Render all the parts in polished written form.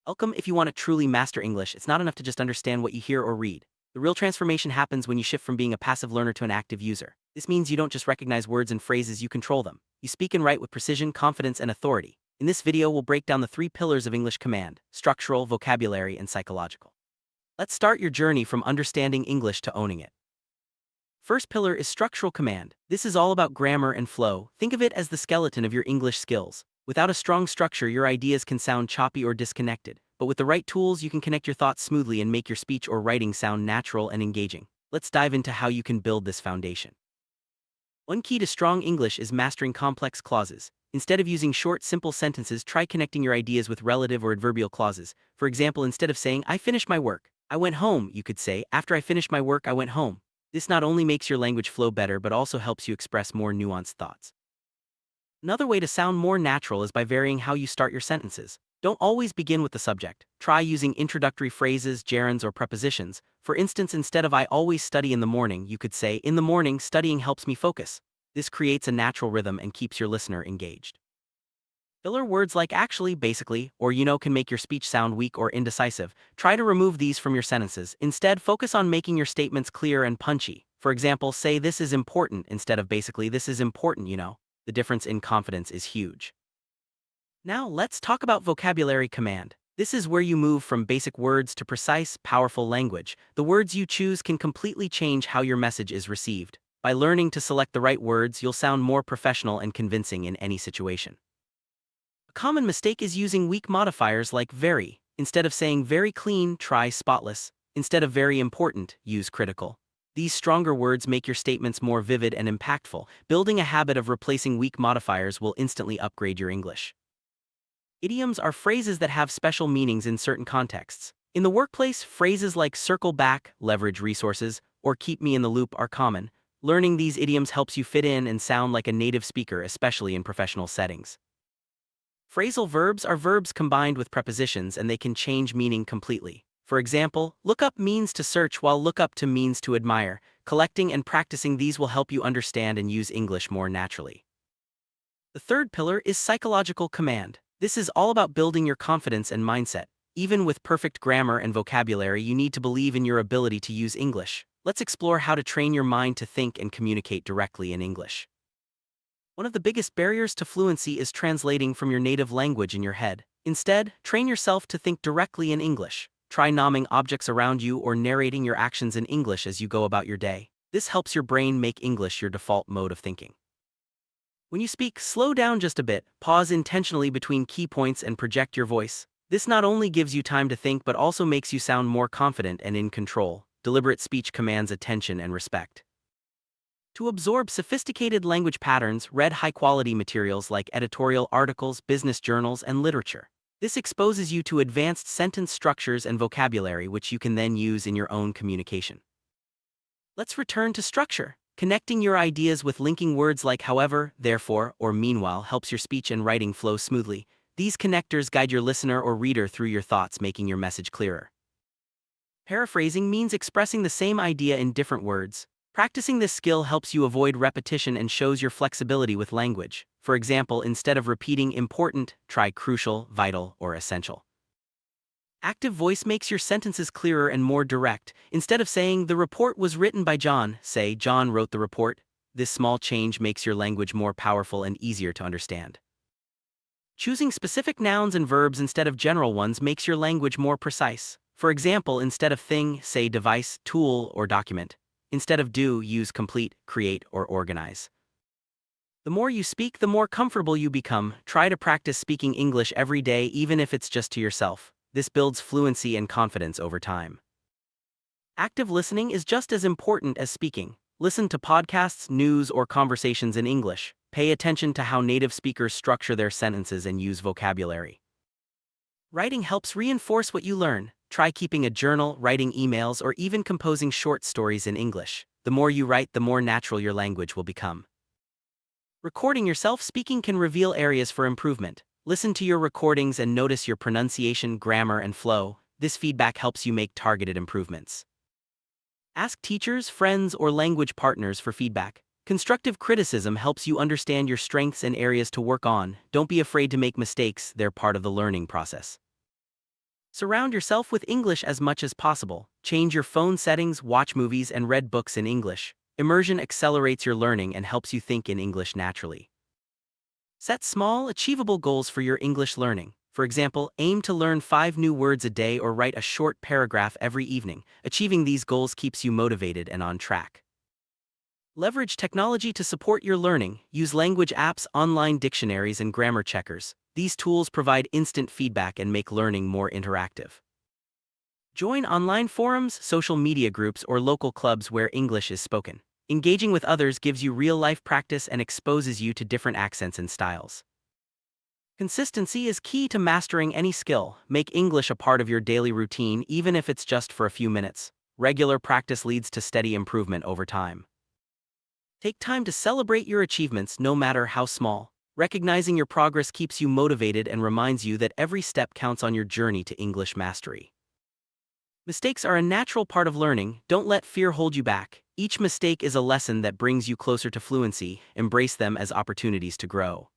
Welcome. If you want to truly master English, it's not enough to just understand what you hear or read. The real transformation happens when you shift from being a passive learner to an active user. This means you don't just recognize words and phrases, you control them. You speak and write with precision, confidence, and authority. In this video, we'll break down the three pillars of English command: structural, vocabulary, and psychological. Let's start your journey from understanding English to owning it. First pillar is structural command. This is all about grammar and flow. Think of it as the skeleton of your English skills. Without a strong structure, your ideas can sound choppy or disconnected. But with the right tools, you can connect your thoughts smoothly and make your speech or writing sound natural and engaging. Let's dive into how you can build this foundation. One key to strong English is mastering complex clauses. Instead of using short, simple sentences, try connecting your ideas with relative or adverbial clauses. For example, instead of saying, "I finished my work, I went home," you could say, "After I finished my work, I went home." This not only makes your language flow better but also helps you express more nuanced thoughts. Another way to sound more natural is by varying how you start your sentences. Don't always begin with the subject. Try using introductory phrases, gerunds, or prepositions. For instance, instead of "I always study in the morning," you could say, "In the morning, studying helps me focus." This creates a natural rhythm and keeps your listener engaged. Filler words like "actually," "basically," or "you know" can make your speech sound weak or indecisive. Try to remove these from your sentences. Instead, focus on making your statements clear and punchy. For example, say "this is important" instead of "basically this is important, you know." The difference in confidence is huge. Now, let's talk about vocabulary command. This is where you move from basic words to precise, powerful language. The words you choose can completely change how your message is received. By learning to select the right words, you'll sound more professional and convincing in any situation. A common mistake is using weak modifiers like very. Instead of saying "very clean," try "spotless." Instead of "very important," use "critical." These stronger words make your statements more vivid and impactful. Building a habit of replacing weak modifiers will instantly upgrade your English. Idioms are phrases that have special meanings in certain contexts. In the workplace, phrases like "circle back," "leverage resources," or "keep me in the loop" are common. Learning these idioms helps you fit in and sound like a native speaker, especially in professional settings. Phrasal verbs are verbs combined with prepositions, and they can change meaning completely. For example, "look up" means to search while "look up to" means to admire. Collecting and practicing these will help you understand and use English more naturally. The third pillar is psychological command. This is all about building your confidence and mindset. Even with perfect grammar and vocabulary, you need to believe in your ability to use English. Let's explore how to train your mind to think and communicate directly in English. One of the biggest barriers to fluency is translating from your native language in your head. Instead, train yourself to think directly in English. Try naming objects around you or narrating your actions in English as you go about your day. This helps your brain make English your default mode of thinking. When you speak, slow down just a bit, pause intentionally between key points, and project your voice. This not only gives you time to think but also makes you sound more confident and in control. Deliberate speech commands attention and respect. To absorb sophisticated language patterns, read high-quality materials like editorial articles, business journals, and literature. This exposes you to advanced sentence structures and vocabulary which you can then use in your own communication. Let's return to structure. Connecting your ideas with linking words like "however," "therefore," or "meanwhile" helps your speech and writing flow smoothly. These connectors guide your listener or reader through your thoughts, making your message clearer. Paraphrasing means expressing the same idea in different words. Practicing this skill helps you avoid repetition and shows your flexibility with language. For example, instead of repeating "important," try "crucial," "vital," or "essential." Active voice makes your sentences clearer and more direct. Instead of saying "the report was written by John," say "John wrote the report." This small change makes your language more powerful and easier to understand. Choosing specific nouns and verbs instead of general ones makes your language more precise. For example, instead of "thing," say "device," "tool," or "document." Instead of "do," use "complete," "create," or "organize." The more you speak, the more comfortable you become. Try to practice speaking English every day, even if it's just to yourself. This builds fluency and confidence over time. Active listening is just as important as speaking. Listen to podcasts, news, or conversations in English. Pay attention to how native speakers structure their sentences and use vocabulary. Writing helps reinforce what you learn. Try keeping a journal, writing emails, or even composing short stories in English. The more you write, the more natural your language will become. Recording yourself speaking can reveal areas for improvement. Listen to your recordings and notice your pronunciation, grammar, and flow. This feedback helps you make targeted improvements. Ask teachers, friends, or language partners for feedback. Constructive criticism helps you understand your strengths and areas to work on. Don't be afraid to make mistakes, they're part of the learning process. Surround yourself with English as much as possible. Change your phone settings, watch movies, and read books in English. Immersion accelerates your learning and helps you think in English naturally. Set small, achievable goals for your English learning. For example, aim to learn 5 new words a day or write a short paragraph every evening. Achieving these goals keeps you motivated and on track. Leverage technology to support your learning. Use language apps, online dictionaries, and grammar checkers. These tools provide instant feedback and make learning more interactive. Join online forums, social media groups, or local clubs where English is spoken. Engaging with others gives you real-life practice and exposes you to different accents and styles. Consistency is key to mastering any skill. Make English a part of your daily routine, even if it's just for a few minutes. Regular practice leads to steady improvement over time. Take time to celebrate your achievements, no matter how small. Recognizing your progress keeps you motivated and reminds you that every step counts on your journey to English mastery. Mistakes are a natural part of learning. Don't let fear hold you back. Each mistake is a lesson that brings you closer to fluency. Embrace them as opportunities to grow.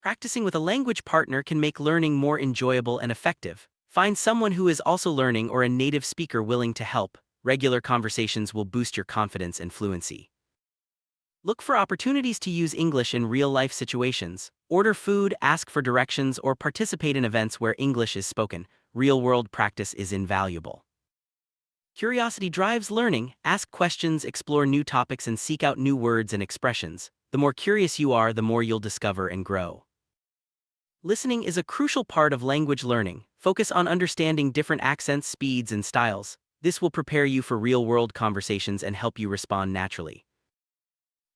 Practicing with a language partner can make learning more enjoyable and effective. Find someone who is also learning or a native speaker willing to help. Regular conversations will boost your confidence and fluency. Look for opportunities to use English in real-life situations. Order food, ask for directions, or participate in events where English is spoken. Real-world practice is invaluable. Curiosity drives learning. Ask questions, explore new topics, and seek out new words and expressions. The more curious you are, the more you'll discover and grow. Listening is a crucial part of language learning. Focus on understanding different accents, speeds, and styles. This will prepare you for real-world conversations and help you respond naturally.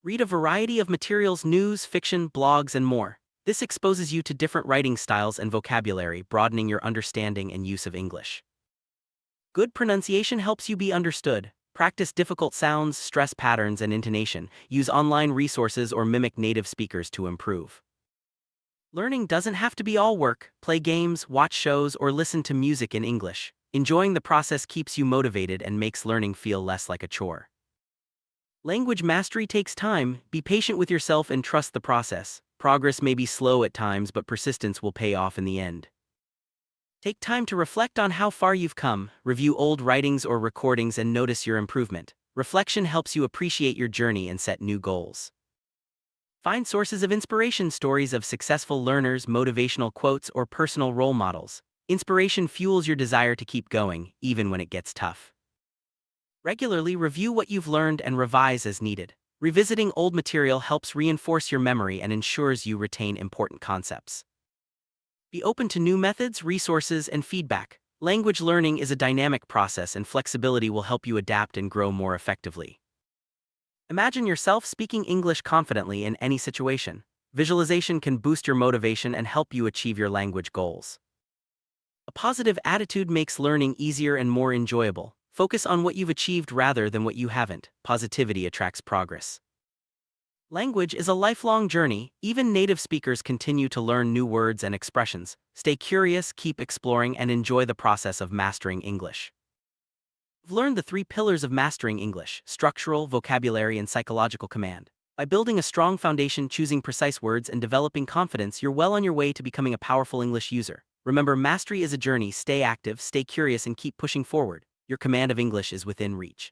Read a variety of materials, news, fiction, blogs, and more. This exposes you to different writing styles and vocabulary, broadening your understanding and use of English. Good pronunciation helps you be understood. Practice difficult sounds, stress patterns, and intonation. Use online resources or mimic native speakers to improve. Learning doesn't have to be all work. Play games, watch shows, or listen to music in English. Enjoying the process keeps you motivated and makes learning feel less like a chore. Language mastery takes time. Be patient with yourself and trust the process. Progress may be slow at times, but persistence will pay off in the end. Take time to reflect on how far you've come. Review old writings or recordings and notice your improvement. Reflection helps you appreciate your journey and set new goals. Find sources of inspiration, stories of successful learners, motivational quotes, or personal role models. Inspiration fuels your desire to keep going, even when it gets tough. Regularly review what you've learned and revise as needed. Revisiting old material helps reinforce your memory and ensures you retain important concepts. Be open to new methods, resources, and feedback. Language learning is a dynamic process, and flexibility will help you adapt and grow more effectively. Imagine yourself speaking English confidently in any situation. Visualization can boost your motivation and help you achieve your language goals. A positive attitude makes learning easier and more enjoyable. Focus on what you've achieved rather than what you haven't. Positivity attracts progress. Language is a lifelong journey. Even native speakers continue to learn new words and expressions. Stay curious, keep exploring, and enjoy the process of mastering English. You've learned the 3 pillars of mastering English: structural, vocabulary, and psychological command. By building a strong foundation, choosing precise words, and developing confidence, you're well on your way to becoming a powerful English user. Remember, mastery is a journey. Stay active, stay curious, and keep pushing forward. Your command of English is within reach.